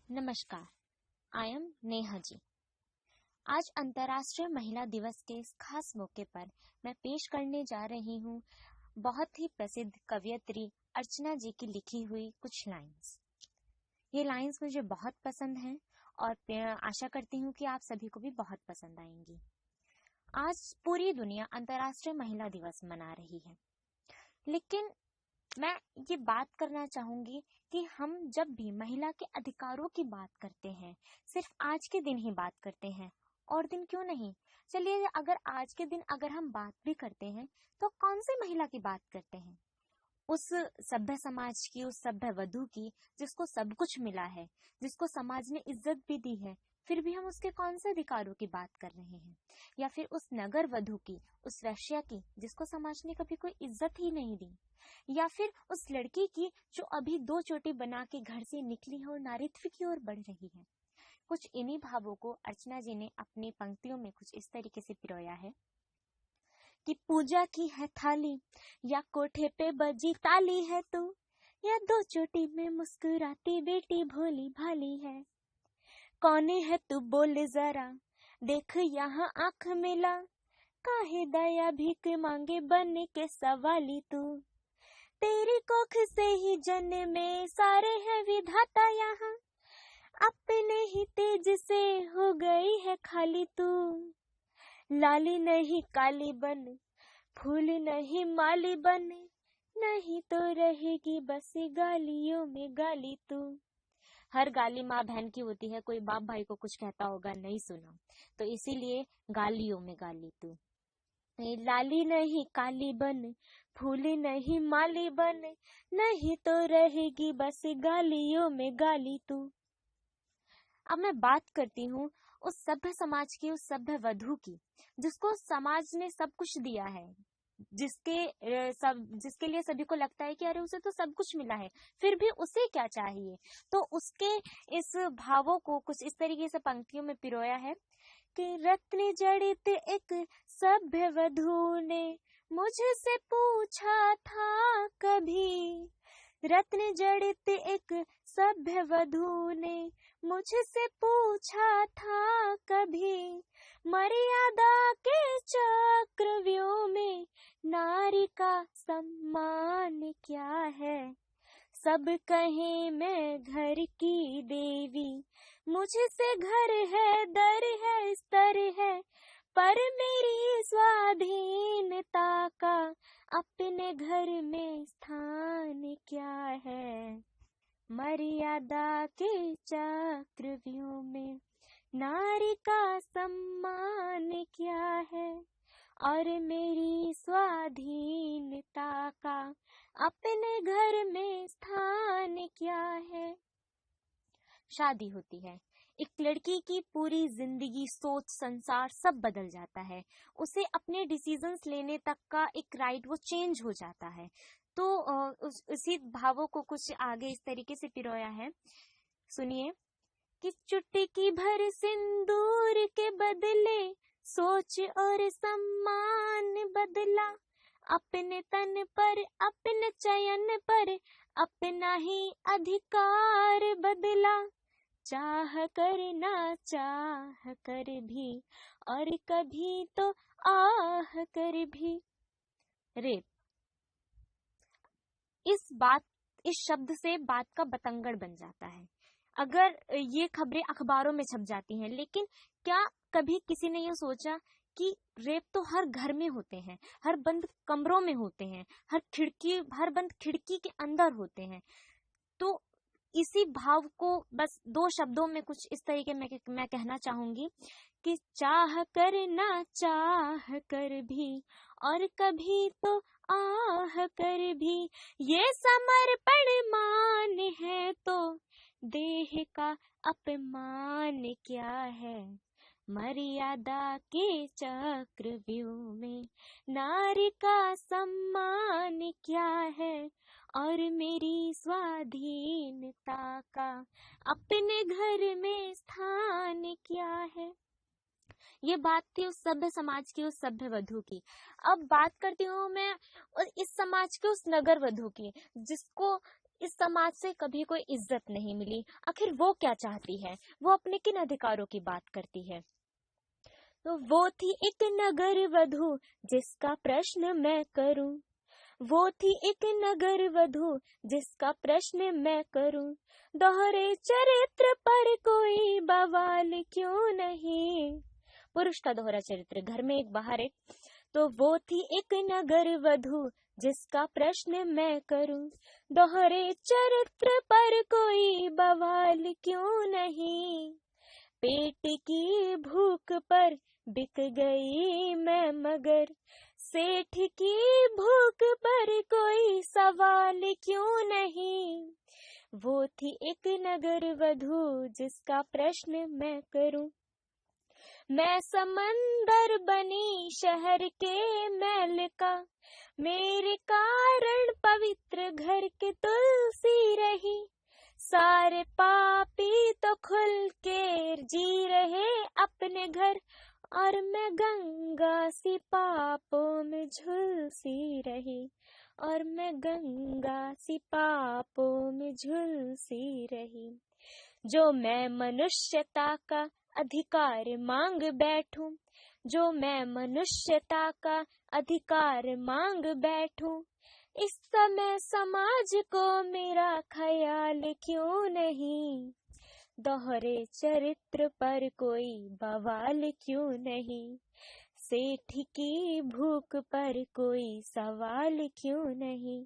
नमस्कार, I am Neha ji. आज अंतर्राष्ट्रीय महिला दिवस के इस खास मौके पर मैं पेश करने जा रही हूँ बहुत ही प्रसिद्ध कवयित्री अर्चना जी की लिखी हुई कुछ लाइंस। ये लाइंस मुझे बहुत पसंद हैं और आशा करती हूँ कि आप सभी को भी बहुत पसंद आएंगी। आज पूरी दुनिया अंतर्राष्ट्रीय महिला दिवस मना रही है, लेकिन मैं ये बात करना चाहूंगी कि हम जब भी महिला के अधिकारों की बात करते हैं, सिर्फ आज के दिन ही बात करते हैं, और दिन क्यों नहीं। चलिए, अगर आज के दिन अगर हम बात भी करते हैं तो कौन सी महिला की बात करते हैं? उस सभ्य समाज की, उस सभ्य वधू की जिसको सब कुछ मिला है, जिसको समाज ने इज्जत भी दी है, फिर भी हम उसके कौन से अधिकारों की बात कर रहे हैं? या फिर उस नगर वधू की, उस वेश्या की जिसको समाज ने कभी कोई इज्जत ही नहीं दी? या फिर उस लड़की की जो अभी 2 चोटी बना के घर से निकली है और नारीत्व की ओर बढ़ रही है? कुछ इन्हीं भावों को अर्चना जी ने अपनी पंक्तियों में कुछ इस तरीके से पिरोया है कि पूजा की है थाली या कोठे पे बजी ताली है तू, या 2 चोटी में मुस्कुराती बेटी भोली भाली है। कौन है तू बोले जरा, देख यहाँ आंख मिला, काहे दया भीख मांगे बन के सवाली तू। तेरी कोख से ही जन्मे सारे हैं विधाता यहाँ, अपने ही तेज से हो गई है खाली तू। लाली नहीं काली बन, फूल नहीं माली बन, नहीं तो रहेगी बस गालियों में गाली तू। हर गाली माँ बहन की होती है, कोई बाप भाई को कुछ कहता होगा, नहीं सुना, तो इसीलिए गालियों में गाली तू। लाली नहीं काली बन, फूल नहीं माली बन, नहीं तो रहेगी बस गालियों में गाली तू। अब मैं बात करती हूँ उस सभ्य समाज की, उस सभ्य वधू की जिसको समाज ने सब कुछ दिया है, जिसके लिए सभी को लगता है कि अरे उसे तो सब कुछ मिला है, फिर भी उसे क्या चाहिए। तो उसके इस भावों को कुछ इस तरीके से पंक्तियों में पिरोया है कि रत्न जड़ित एक सभ्य वधू ने मुझसे पूछा था कभी, रत्न जड़ित एक सभ्य वधू ने मुझसे पूछा था कभी, मर्यादा के चक्रव्यूह में नारी का सम्मान क्या है। सब कहे मैं घर की देवी, मुझसे घर है, दर है, स्तर है, पर मेरी स्वाधीनता का अपने घर में स्थान क्या है। मर्यादा के चक्रव्यूह में नारी का सम्मान क्या है, और मेरी स्वाधीनता का अपने घर में स्थान क्या है। शादी होती है, एक लड़की की पूरी जिंदगी, सोच, संसार सब बदल जाता है। उसे अपने डिसीजंस लेने तक का एक राइट वो चेंज हो जाता है। तो उसी भावों को कुछ आगे इस तरीके से पिरोया है, सुनिए कि चुटकी भर सिंदूर के बदले सोच और सम्मान बदला, अपने तन पर, अपने चयन पर अपना ही अधिकार बदला। चाह कर ना चाह कर भी, और कभी तो आह कर भी। रेप, इस शब्द से बात का बतंगड़ बन जाता है। अगर ये खबरें अखबारों में छप जाती हैं, लेकिन क्या कभी किसी ने ये सोचा कि रेप तो हर घर में होते हैं, हर बंद कमरों में होते हैं, हर बंद खिड़की के अंदर होते हैं। तो इसी भाव को बस 2 शब्दों में कुछ इस तरीके में मैं कहना चाहूंगी कि चाह कर ना चाह कर भी, और कभी तो आह कर भी, ये समर्पण मान है तो देह का अपमान क्या है। मर्यादा के चक्रव्यूह में नारी का सम्मान क्या है, और मेरी स्वाधीनता का अपने घर में स्थान क्या है। ये बात थी उस सभ्य समाज की, उस सभ्य वधू की। अब बात करती हूँ मैं इस समाज के उस नगर वधू की, जिसको इस समाज से कभी कोई इज्जत नहीं मिली। आखिर वो क्या चाहती है, वो अपने किन अधिकारों की बात करती है? तो वो थी एक नगर वधू जिसका प्रश्न मैं करूं, वो थी एक नगर वधू जिसका प्रश्न मैं करूं, दोहरे चरित्र पर कोई बवाल क्यों नहीं। पुरुष का दोहरा चरित्र, घर में एक बाहर एक। तो वो थी एक नगर वधू जिसका प्रश्न मैं करूं, दोहरे चरित्र पर कोई बवाल क्यों नहीं। पेट की भूख पर बिक गई मैं मगर, सेठ की भूख पर कोई सवाल क्यों नहीं। वो थी एक नगर वधू जिसका प्रश्न मैं करूं, मैं समंदर बनी शहर के मैल का, मेरे कारण पवित्र घर के तुलसी रही, सारे पापी तो खुल के जी रहे अपने घर, और मैं गंगा सी पापों में झुलसी रही, और मैं गंगा सी पापों में झुलसी रही। जो मैं मनुष्यता का अधिकार मांग बैठूं, जो मैं मनुष्यता का अधिकार मांग बैठूं, इस समय समाज को मेरा ख्याल क्यों नहीं। दोहरे चरित्र पर कोई बवाल क्यों नहीं, सेठ की भूख पर कोई सवाल क्यों नहीं।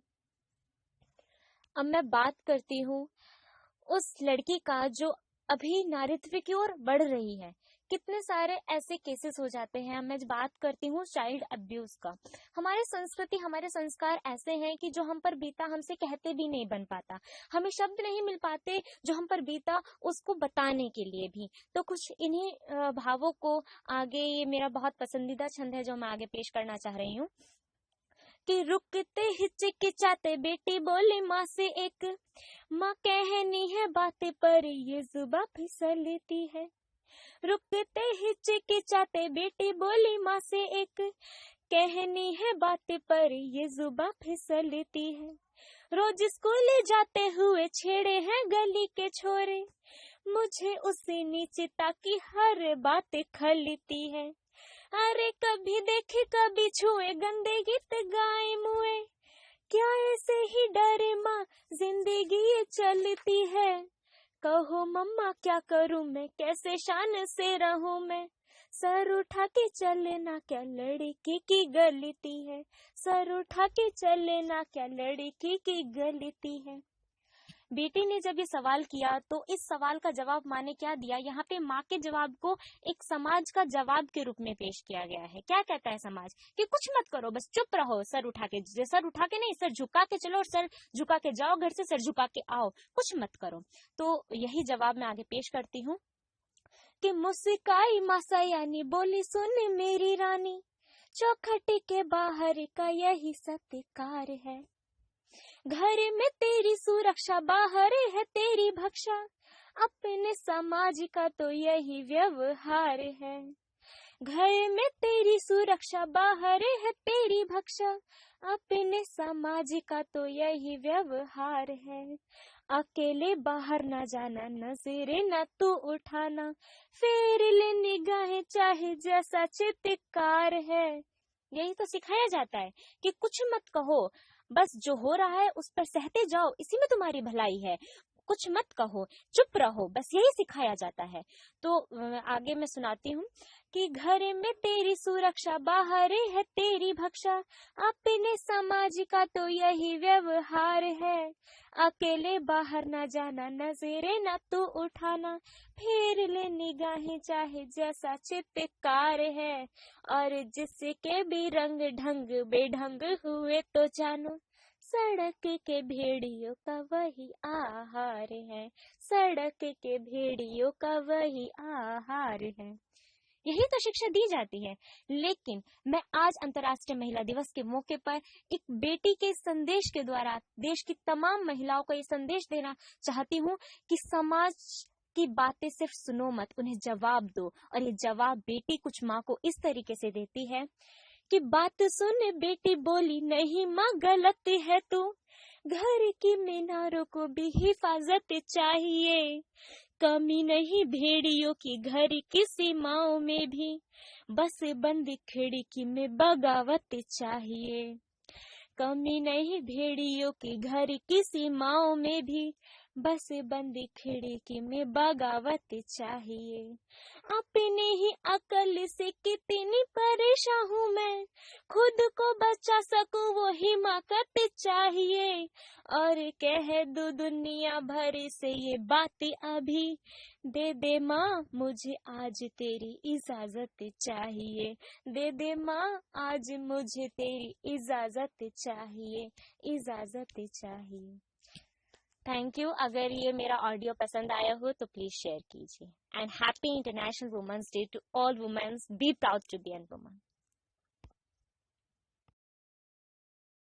अब मैं बात करती हूँ उस लड़की का जो अभी नारीत्व की ओर बढ़ रही है। कितने सारे ऐसे केसेस हो जाते हैं। मैं बात करती हूँ चाइल्ड अब्यूज का। हमारे संस्कृति, हमारे संस्कार ऐसे हैं कि जो हम पर बीता हमसे कहते भी नहीं बन पाता, हमें शब्द नहीं मिल पाते जो हम पर बीता उसको बताने के लिए भी। तो कुछ इन्हीं भावों को आगे, ये मेरा बहुत पसंदीदा छंद है जो मैं आगे पेश करना चाह रही हूँ कि रुकते हिचकिचाते बेटी बोली माँ से एक, माँ कहनी है बातें पर ये जुबां फिसलती है। रुकते हिचकिचाते बेटी बोली माँ से एक, कहनी है बातें पर ये जुबां फिसलती है। रोज स्कूल जाते हुए छेड़े हैं गली के छोरे, मुझे उससे नीचता की हर बात खलती है। अरे कभी देखे कभी छुए, गंदे गीत गाए मुए, क्या ऐसे ही डरे माँ जिंदगी ये चलती है। कहो मम्मा क्या करूं मैं, कैसे शान से रहूं मैं, सर उठा के चले ना क्या लड़की की गलती है, सर उठा के चले ना क्या लड़की की गलती है। बेटी ने जब ये सवाल किया तो इस सवाल का जवाब माँ ने क्या दिया, यहाँ पे माँ के जवाब को एक समाज का जवाब के रूप में पेश किया गया है। क्या कहता है समाज कि कुछ मत करो, बस चुप रहो, सर उठा के, सर उठा के नहीं, सर झुका के चलो और सर झुका के जाओ घर से, सर झुका के आओ, कुछ मत करो। तो यही जवाब मैं आगे पेश करती हूँ कि मुस्काई मासा यानी बोली सुन मेरी रानी, चौखट के बाहर का यही सत्कार है, घर में तेरी सुरक्षा बाहर है तेरी भक्षा, अपने समाज का तो यही व्यवहार है। घर में तेरी सुरक्षा बाहर है तेरी भक्षा, अपने समाज का तो यही व्यवहार है। अकेले बाहर ना जाना, नजरे न तू उठाना, फेर ले निगाहें चाहे जैसा चित्कार है। यही तो सिखाया जाता है कि कुछ मत कहो, बस जो हो रहा है उस पर सहते जाओ, इसी में तुम्हारी भलाई है, कुछ मत कहो, चुप रहो, बस यही सिखाया जाता है। तो आगे मैं सुनाती हूँ कि घर में तेरी सुरक्षा बाहर है तेरी भक्षा, अपने समाज का तो यही व्यवहार है। अकेले बाहर ना जाना, नजरे ना तू उठाना, फेर ले निगाहें चाहे जैसा चित्कार है। और जिसके भी रंग ढंग बेढंग हुए तो जानो, सड़क के भेड़ियों का वही आहार है, सड़क के भेड़ियों का वही आहार है। यही तो शिक्षा दी जाती है। लेकिन मैं आज अंतर्राष्ट्रीय महिला दिवस के मौके पर एक बेटी के संदेश के द्वारा देश की तमाम महिलाओं को ये संदेश देना चाहती हूँ कि समाज की बातें सिर्फ सुनो मत, उन्हें जवाब दो। और ये जवाब बेटी कुछ माँ को इस तरीके से देती है कि बात सुन बेटी बोली, नहीं माँ गलत है तू, घर की मीनारों को भी हिफाजत चाहिए, कमी नहीं भेड़ियों की घर की सीमाओं में भी, बस बंदी खिड़की में बगावत चाहिए। कमी नहीं भेड़ियों की घर की सीमाओं में भी, बस बंदी खिड़की में बगावत चाहिए। अपनी ही अकल से कितनी परेशान हूँ मैं, खुद को बचा सकूं वो हिमाकत चाहिए। और कह दूं दुनिया भर से ये बातें अभी, दे दे माँ मुझे आज तेरी इजाजत चाहिए। दे दे माँ आज मुझे तेरी इजाजत चाहिए, इजाजत चाहिए। Thank you. अगर ये मेरा ऑडियो पसंद आया हो तो प्लीज शेयर कीजिए। And happy international women's day to all womens. Be proud to be an woman.